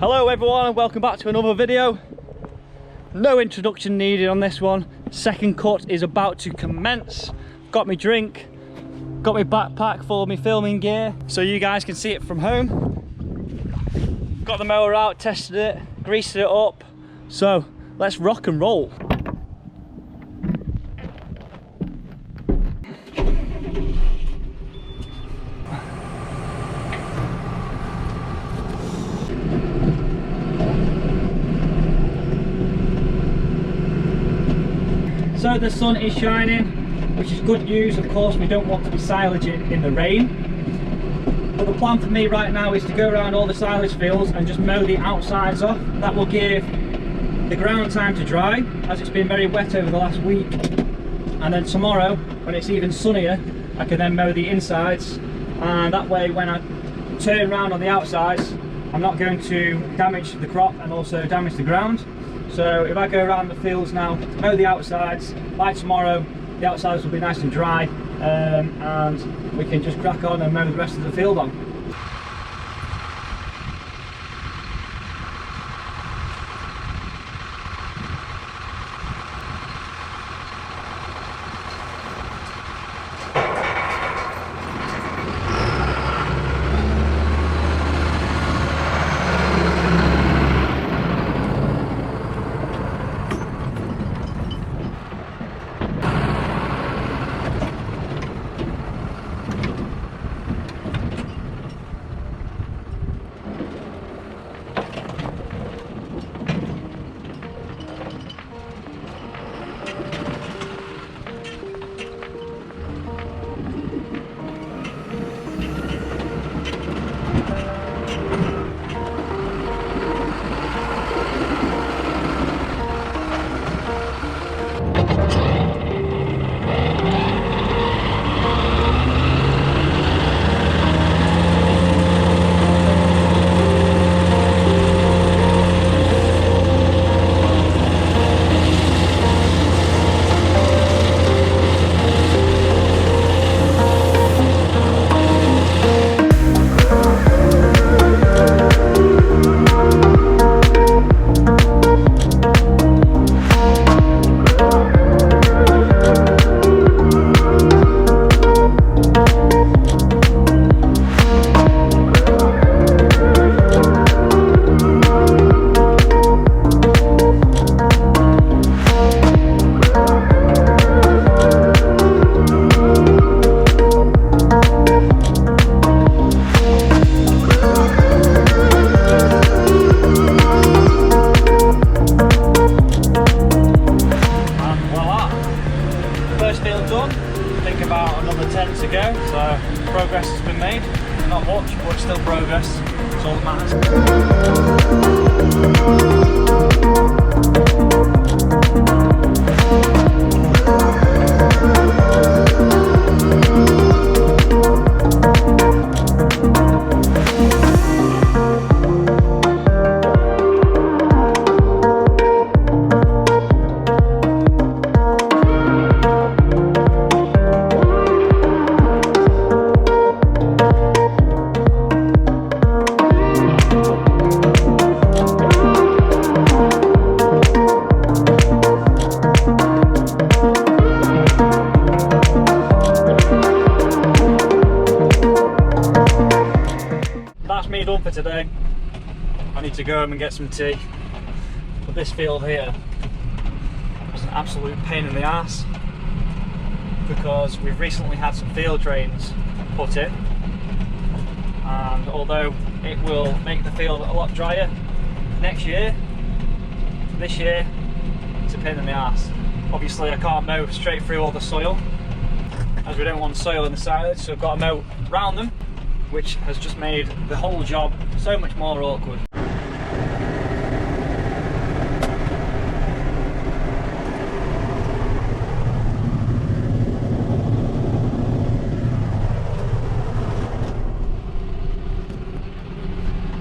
Hello everyone and welcome back to another video. No introduction needed on this one. Second cut is about to commence. Got me drink, got my backpack full of my filming gear so you guys can see it from home. Got the mower out, tested it, greased it up. So let's rock and roll. So the sun is shining, which is good news. Of course, we don't want to be silaging in the rain. But the plan for me right now is to go around all the silage fields and just mow the outsides off. That will give the ground time to dry, as it's been very wet over the last week. And then tomorrow, when it's even sunnier, I can then mow the insides. And that way, when I turn around on the outsides, I'm not going to damage the crop and also damage the ground. So if I go around the fields now, mow the outsides, by tomorrow the outsides will be nice and dry, and we can just crack on and mow the rest of the field on. Progress has been made, not much, but still progress. It's all that done for today. I need to go home and get some tea. But this field here was an absolute pain in the ass because we've recently had some field drains put in, and although it will make the field a lot drier next year, this year it's a pain in the ass. Obviously I can't mow straight through all the soil as we don't want soil in the silage, so I've got to mow round them, which has just made the whole job so much more awkward.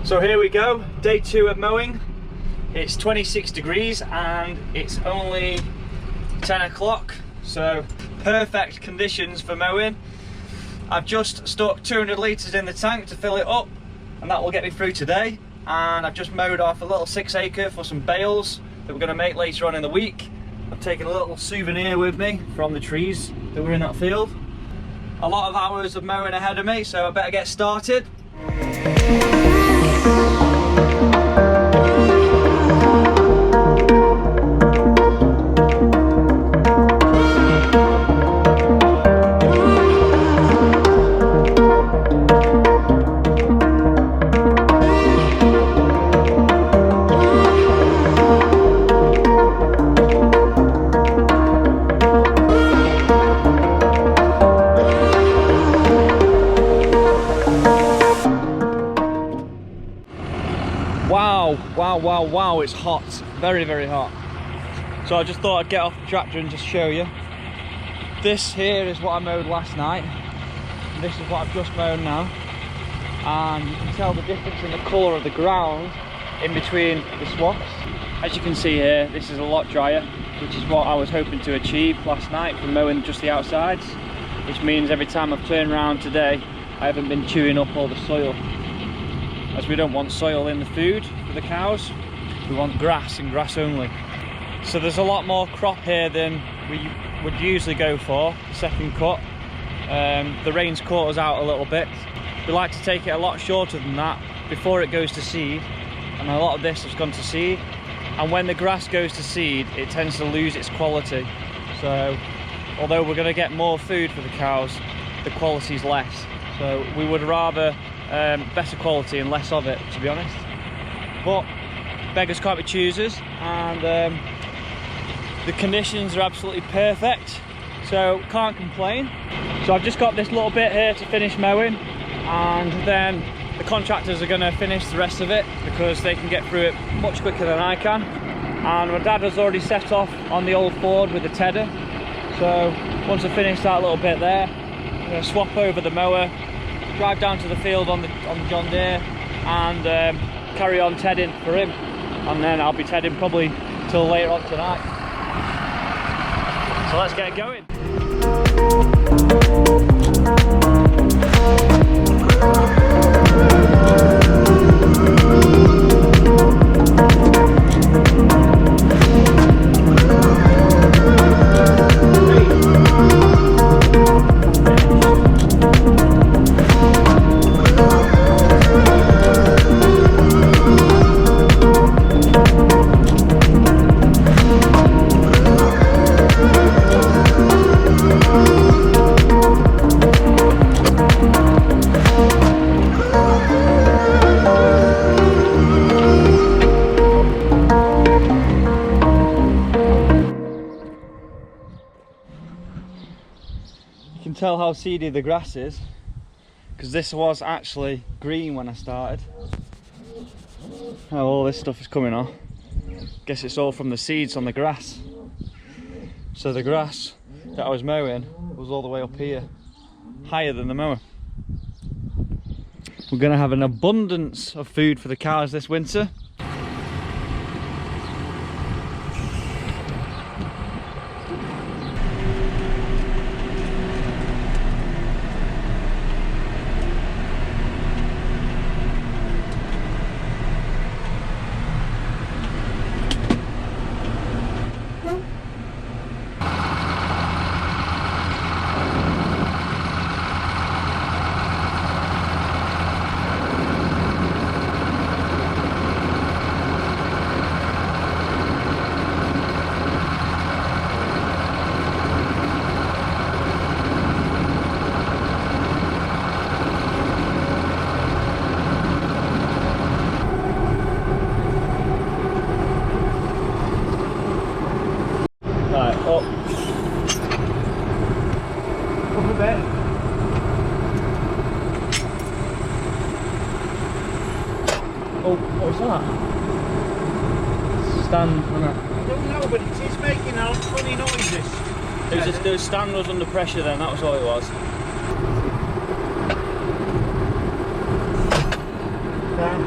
So here we go, day 2 of mowing. It's 26 degrees and it's only 10 o'clock, so perfect conditions for mowing. I've just stuck 200 litres in the tank to fill it up, and that will get me through today. and I've just mowed off a little 6 acre for some bales that we're going to make later on in the week. I've taken a little souvenir with me from the trees that were in that field. A lot of hours of mowing ahead of me, so I better get started. Wow, it's hot, very, very hot. So I just thought I'd get off the tractor and just show you. This here is what I mowed last night. This is what I've just mowed now. And you can tell the difference in the colour of the ground in between the swaths. As you can see here, this is a lot drier, which is what I was hoping to achieve last night from mowing just the outsides. Which means every time I've turned around today, I haven't been chewing up all the soil. As we don't want soil in the food for the cows, we want grass and grass only. So there's a lot more crop here than we would usually go for, the second cut. The rain's caught us out a little bit. We like to take it a lot shorter than that before it goes to seed, and a lot of this has gone to seed. And when the grass goes to seed, it tends to lose its quality. So although we're going to get more food for the cows, the quality's less. So we would rather better quality and less of it, to be honest. But beggars can't be choosers, and the conditions are absolutely perfect, so can't complain. So I've just got this little bit here to finish mowing, and then the contractors are going to finish the rest of it because they can get through it much quicker than I can. And my dad has already set off on the old Ford with the tedder, so once I finish that little bit there, I'm going to swap over the mower, drive down to the field on the John Deere, and carry on tedding for him. And then I'll be tedding probably till later on tonight. So let's get going. You can tell how seedy the grass is, because this was actually green when I started. Now all this stuff is coming off. Guess it's all from the seeds on the grass. So the grass that I was mowing was all the way up here, higher than the mower. We're going to have an abundance of food for the cows this winter. Up. Up a bit. Oh, what was that? Stand, wasn't it? I don't know, but it is making funny noises. It was just, the stand was under pressure then, that was all it was. Down.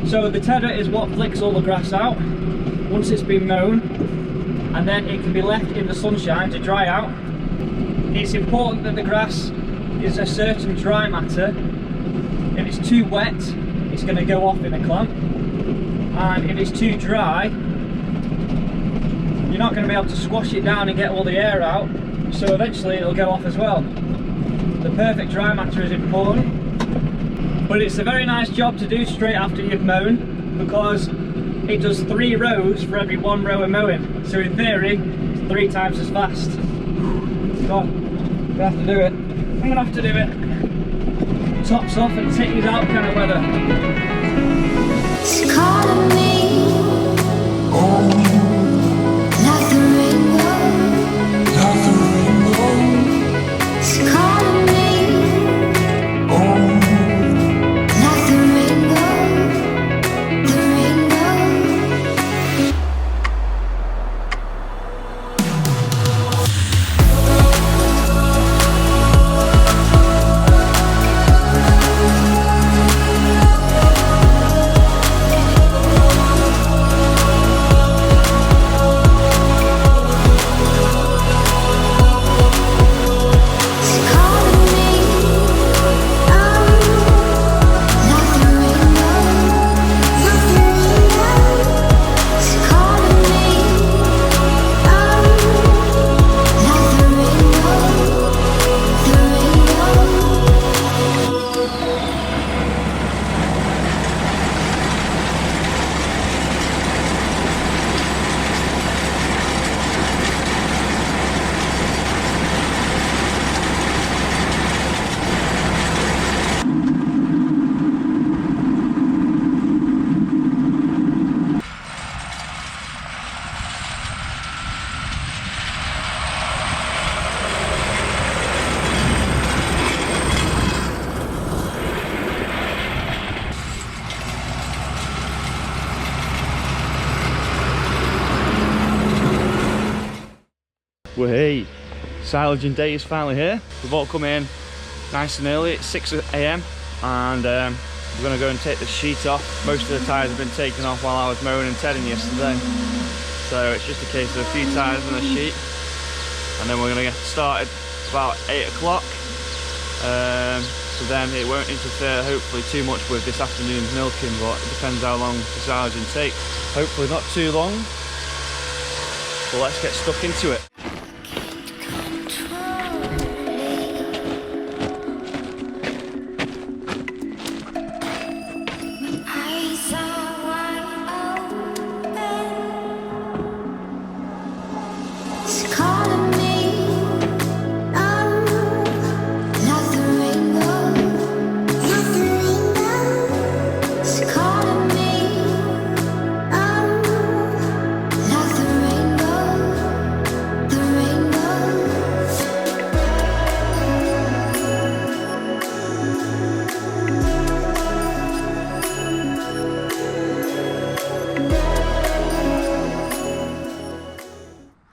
So the tedder is what flicks all the grass out once it's been mown. and then it can be left in the sunshine to dry out. It's important that the grass is a certain dry matter. If it's too wet, it's going to go off in a clamp, and if it's too dry, you're not going to be able to squash it down and get all the air out, so eventually it'll go off as well. The perfect dry matter is important, but it's a very nice job to do straight after you've mown, because it does 3 rows for every 1 row of mowing, so in theory it's 3 times as fast. God, I'm gonna have to do it. I'm gonna have to do it. Tops off and titties out kind of weather. It's calling me, like the rainbow. It's calling me, like the rainbow, the rainbow. Well, hey, silaging day is finally here. We've all come in nice and early at 6 AM, and we're going to go and take the sheet off. Most of the tyres have been taken off while I was mowing and tedding yesterday, so it's just a case of a few tyres and a sheet, and then we're going to get started about 8 o'clock. So then it won't interfere hopefully too much with this afternoon's milking, but it depends how long the silaging takes. Hopefully not too long, but let's get stuck into it.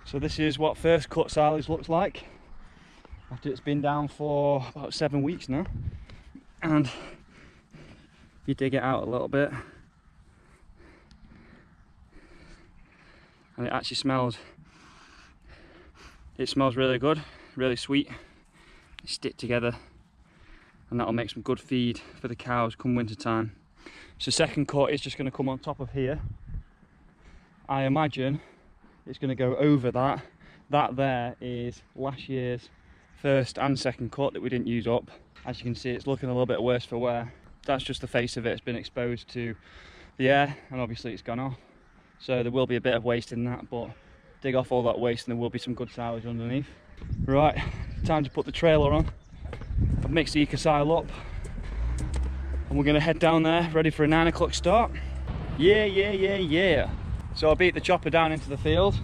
So this is what first cut silage looks like after it's been down for about 7 weeks now. And you dig it out a little bit, and it actually smells really good, really sweet. They stick together, and that'll make some good feed for the cows come winter time. So second cut is just going to come on top of here. I imagine it's going to go over that. That there is last year's first and second cut that we didn't use up. As you can see, it's looking a little bit worse for wear. That's just the face of it. It's been exposed to the air, and obviously it's gone off. So there will be a bit of waste in that, but dig off all that waste and there will be some good silage underneath. Right, time to put the trailer on. I've mixed the ecosile up, and we're going to head down there ready for a 9 o'clock start. Yeah. So I beat the chopper down into the field,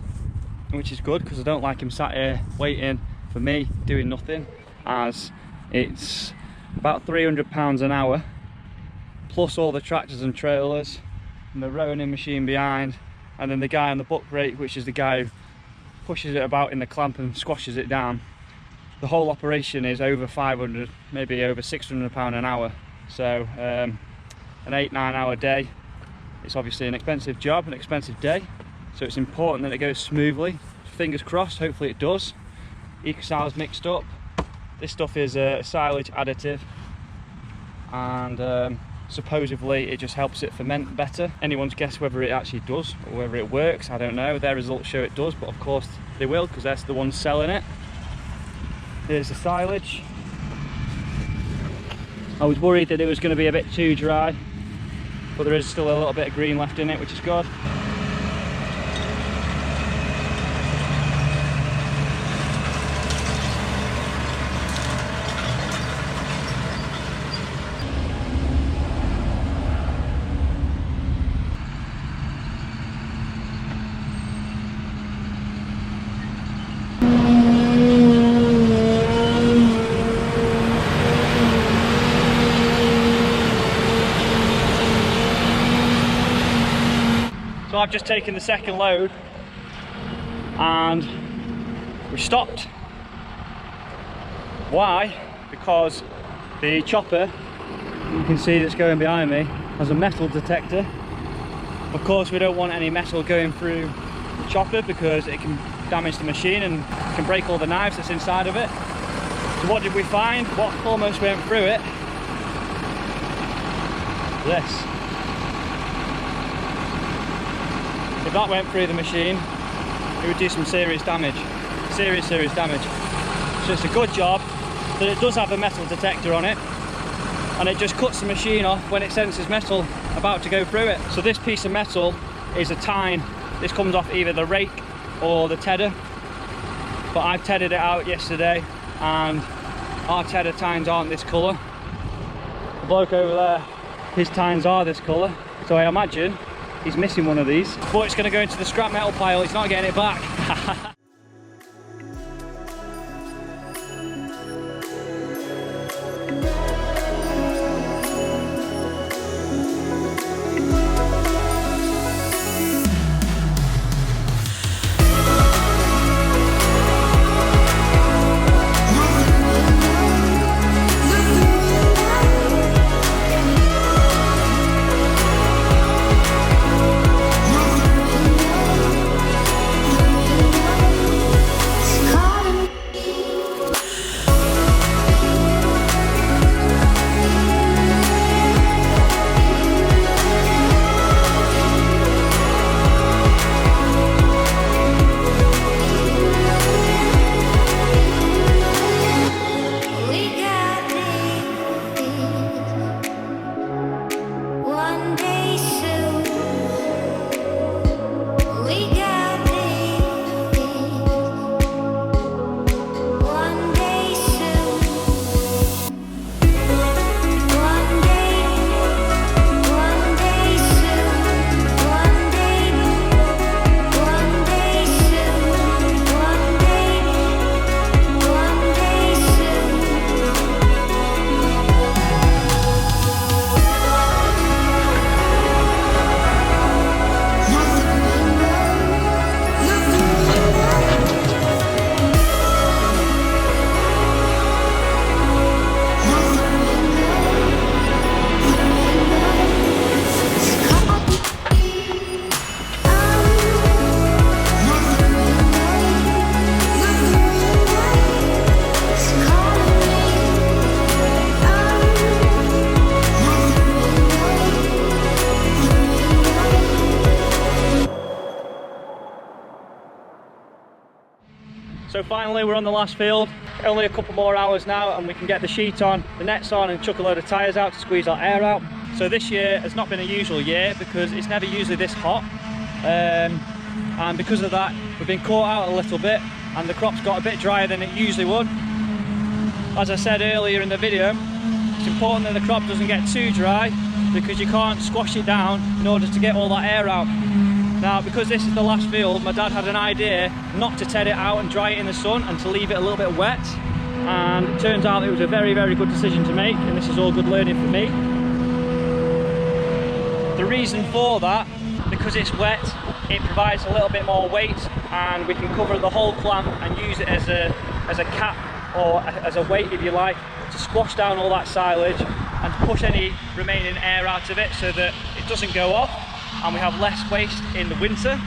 which is good because I don't like him sat here waiting for me doing nothing, as it's about £300 an hour plus all the tractors and trailers and the rowing machine behind, and then the guy on the buck rake, which is the guy who pushes it about in the clamp and squashes it down. The whole operation is over 500, maybe over £600 an hour. So an 8-9 hour day. It's obviously an expensive job, an expensive day, so it's important that it goes smoothly. Fingers crossed, hopefully it does. Ecosil's mixed up. This stuff is a silage additive, and supposedly it just helps it ferment better. Anyone's guess whether it actually does or whether it works, I don't know. Their results show it does, but of course they will, because they're the ones selling it. Here's the silage. I was worried that it was going to be a bit too dry, but there is still a little bit of green left in it, which is good. So I've just taken the second load and we stopped. Why? Because the chopper, you can see that's going behind me, has a metal detector. Of course we don't want any metal going through the chopper because it can damage the machine and can break all the knives that's inside of it. So what did we find? What almost went through it? This. If that went through the machine, it would do some serious damage. Serious damage. So it's a good job that it does have a metal detector on it, and it just cuts the machine off when it senses metal about to go through it. So this piece of metal is a tine. This comes off either the rake or the tedder, but I've tedded it out yesterday and our tedder tines aren't this colour. The bloke over there, his tines are this colour, so I imagine he's missing one of these, but it's going to go into the scrap metal pile. He's not getting it back. So finally we're on the last field. Only a couple more hours now and we can get the sheet on, the nets on, and chuck a load of tyres out to squeeze our air out. So this year has not been a usual year because it's never usually this hot, and because of that we've been caught out a little bit and the crop's got a bit drier than it usually would. As I said earlier in the video, it's important that the crop doesn't get too dry because you can't squash it down in order to get all that air out. Now, because this is the last field, my dad had an idea not to ted it out and dry it in the sun and to leave it a little bit wet, and it turns out it was a very, very good decision to make, and this is all good learning for me. The reason for that, because it's wet, it provides a little bit more weight and we can cover the whole plant and use it as a cap or as a weight, if you like, to squash down all that silage and push any remaining air out of it so that it doesn't go off and we have less waste in the winter.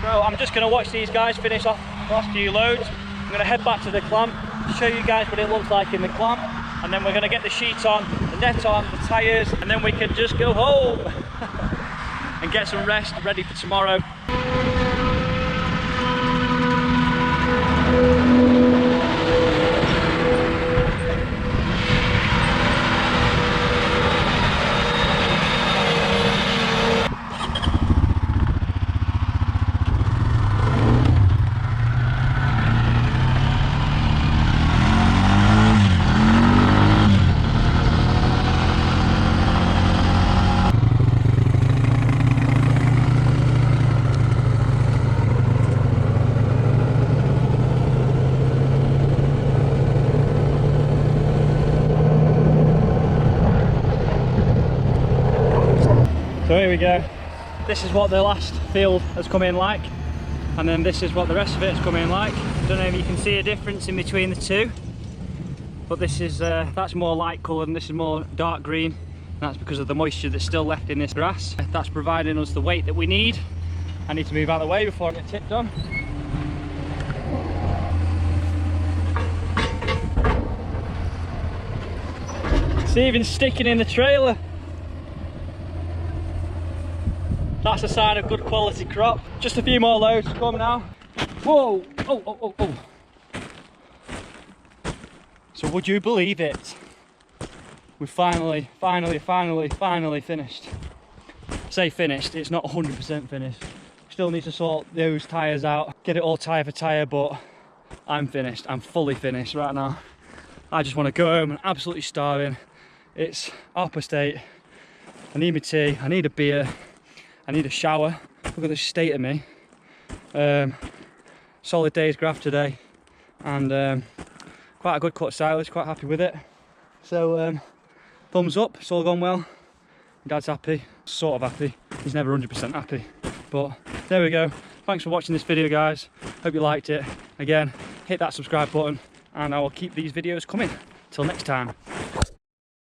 So I'm just going to watch these guys finish off the last few loads. I'm going to head back to the clamp, show you guys what it looks like in the clamp, and then we're going to get the sheet on, the net on, the tyres, and then we can just go home and get some rest ready for tomorrow. So here we go. This is what the last field has come in like, and then this is what the rest of it has come in like. I don't know if you can see a difference in between the two, but this is that's more light coloured and this is more dark green. And that's because of the moisture that's still left in this grass. That's providing us the weight that we need. I need to move out of the way before I get tipped on. It's even sticking in the trailer. That's a sign of good quality crop. Just a few more loads to come now. Whoa! Oh. So would you believe it? We finally finished. Say finished, it's not 100% finished. Still need to sort those tyres out, get it all tyre for tyre, but I'm finished. I'm fully finished right now. I just want to go home and absolutely starving. It's 8:30. I need my tea, I need a beer. I need a shower. Look at the state of me. Solid day's graft today, and quite a good cut silage, quite happy with it. So thumbs up, it's all gone well. Dad's happy, sort of happy. He's never 100% happy, but there we go. Thanks for watching this video, guys. Hope you liked it. Again, hit that subscribe button and I will keep these videos coming. Till next time.